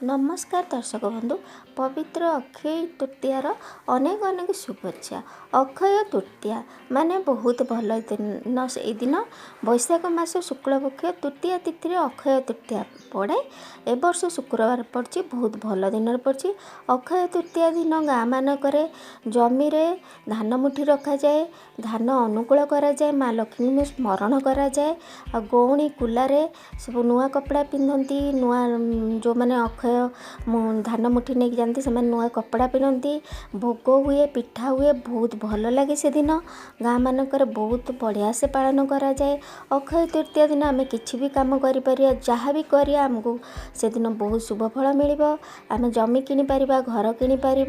नमस्कार दर्शक बंधु पवित्र अक्षय तृतीयार अनेक अनेक शुभेच्छा। अक्षय तृतीया माने बहुत भल दिन से दिन वैशाख मास शुक्लपक्ष तृतीया तिथि अक्षय तृतीया पड़े। ए वर्ष शुक्रवार पड़ी बहुत भल दिन पड़ी। अक्षय तृतीया दिन गाँ मानक जमी धान मुठी रखा जाए, धान अनुकूल करा जाए, माँ लक्ष्मी को स्मरण करा जाए। आ गौणी कुलारे सब नुआ कपड़ा पिंधती, नुआ जो मैंने अक्षय धान मुठी नहीं जाती से नुआ कपड़ा पिंधती, भोग हुए, पिठा हुए, बहुत भल लगे से दिन गाँ मानक बहुत बढ़िया से पालन करा जाए। अक्षय तृतीया दिन आम कि भी कम कर जहाँ भी करिया आमको से दिन बहुत शुभ फल मिल। आम जमी किपर, घर किपर।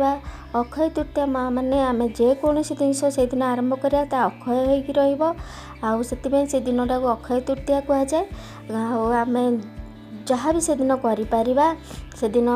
अक्षय तृतीया माँ मैंने आम जेकोसी जिनस से दिन आरंभ करा अक्षय हो से दिन टाक अक्षय तृतीया कह जाए। आम जहाँ भी से दिन करिपरिबा से दिन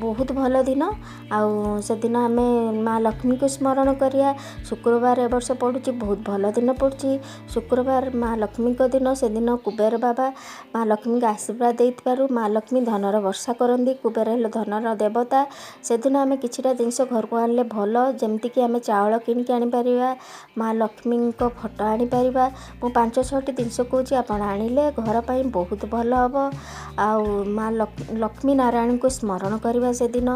बहुत भल दिन। आउ से दिन आम माँ लक्ष्मी को स्मरण करिया। शुक्रवार ए वर्ष पड़ुची बहुत भल दिन पड़ुची। शुक्रवार माँ लक्ष्मी को दिन से दिन कुबेर बाबा माँ लक्ष्मी को आशीर्वाद देइतबारु माँ लक्ष्मी धनर वर्षा करती। कुबेर हेले धनर देवता। से दिन आम किछिटा जिनस घर को आनले भल, जमतीक आम चाउल किणिकी आनीपर, माँ लक्ष्मी को फोटो आनीपर। मु 5-6टी जिनस कौची आपण आनिले घर पर बहुत भल हम। आउ माँ लक्ष्मी नारायण को स्मरण करवा से दिन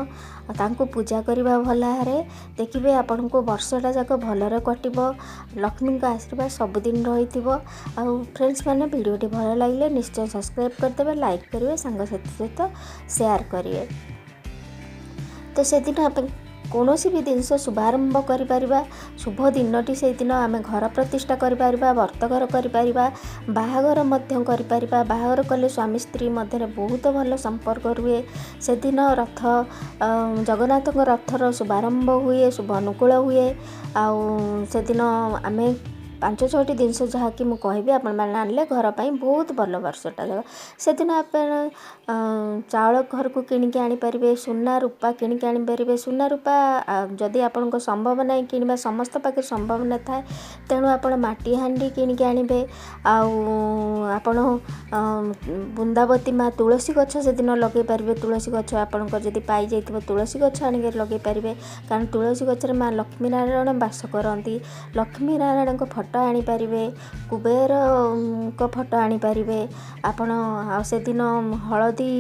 तांको पूजा करवा भलारे देखिए आपण को वर्षटा जाक भलरे कटिबो। लक्ष्मी का आशीर्वाद सबुदिन रही। आउ फ्रेंड्स मैंने वीडियोटी भल लगे निश्चय सब्सक्राइब करदे, लाइक करेंगे, सांगसाथी सहित शेयर करेंगे। तो से दिन आप कौन भी जिनस शुभारंभ करिपरिबा। शुभ दिनटी से दिन आम घर प्रतिष्ठा करिपरिबा, व्रतघर करिपरिबा, बाहाघर मध्य करिपरिबा। बाहाघर कले स्वामी स्त्री मध्य बहुत भल संपर्क रुए। से दिन रथ जगन्नाथ रथर शुभारंभ हुए, शुभ अनुकूल हुए। आउ से दिन आम 5-6टी जिनस जहाँकि मुझे कहबी आपण मैंने आनले घर पर बहुत भल वर्षटा जाक। से दिन आप चाउल घर को किणिकी आनीपर, सुना रूपा किणिकी आनीपर। सुना रूपा जदि आपण संभव ना कि समस्त पाखे संभव न थाए तेणु आप माटी हांडी किणिकी आनिबे। आपण बृंदावती माँ तुलसी गछ से दिन लगे पारे। तुलसी गछ आपण जदि पाई जाइथिबो तुलसी गछ आनिक लगे पारे, कारण तुलसी गछ माँ लक्ष्मी नारायण वास करती। लक्ष्मी नारायण को फोटो आनीपर, कुबेर को फोटो आनीपर। आपण से दिन हलदी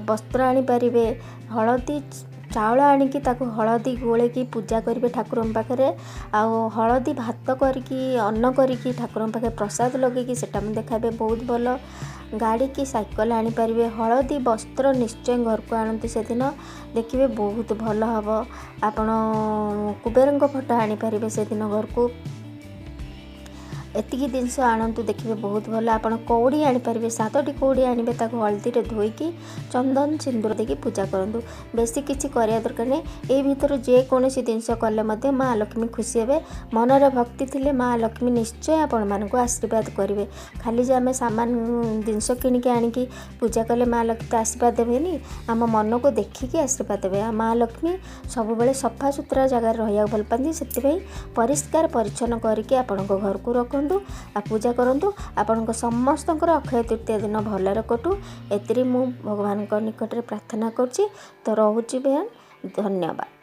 वस्त्र आनीपर, हलदी चाउल आनिकी ताको हलदी गोलेकी पूजा करेंगे ठाकुर पाखे। आउ हलदी भात करिकी अन्न करिकी ठाकुर पाखे प्रसाद लगे सेटा देखा बहुत भल। गाड़ी की साइकिल आनीपर, हलदी वस्त्र निश्चय घर को आणती से दिन देखिए बहुत भल हम। आपण कुबेर फोटो आनीपर से दिन घर को एतिकी जिनस आणतु देखिए बहुत भल। आप कौड़ी आनीपर, 7टी कौड़ी आनबे, हलदी धोईकी चंदन सिंदूर देकी पूजा करूँ। बेसी किसी करिया दरकार नहीं। ए भीतर जेकोसी जिनस कले माँ लक्ष्मी खुशी हे। मनरे भक्ति थिले माँ लक्ष्मी निश्चय आपण मानक आशीर्वाद करेंगे। खाली जे आम सामान जिनस किणिकी आनिकी पूजा कले माँ लक्ष्मी आशीर्वाद देवेनी, आम मन को देखिकी आशीर्वाद देवे। माँ लक्ष्मी सब बेले सफा सुतरा जगार रहा भल पाती, से परिष्कार परिच्छन्न करके आपण घर को रख पूजा करूँ। आपण समस्त अक्षय तृतीया दिन भलरे कटू एति मु भगवान निकट प्रार्थना करुँची। तो रोची बेहन धन्यवाद।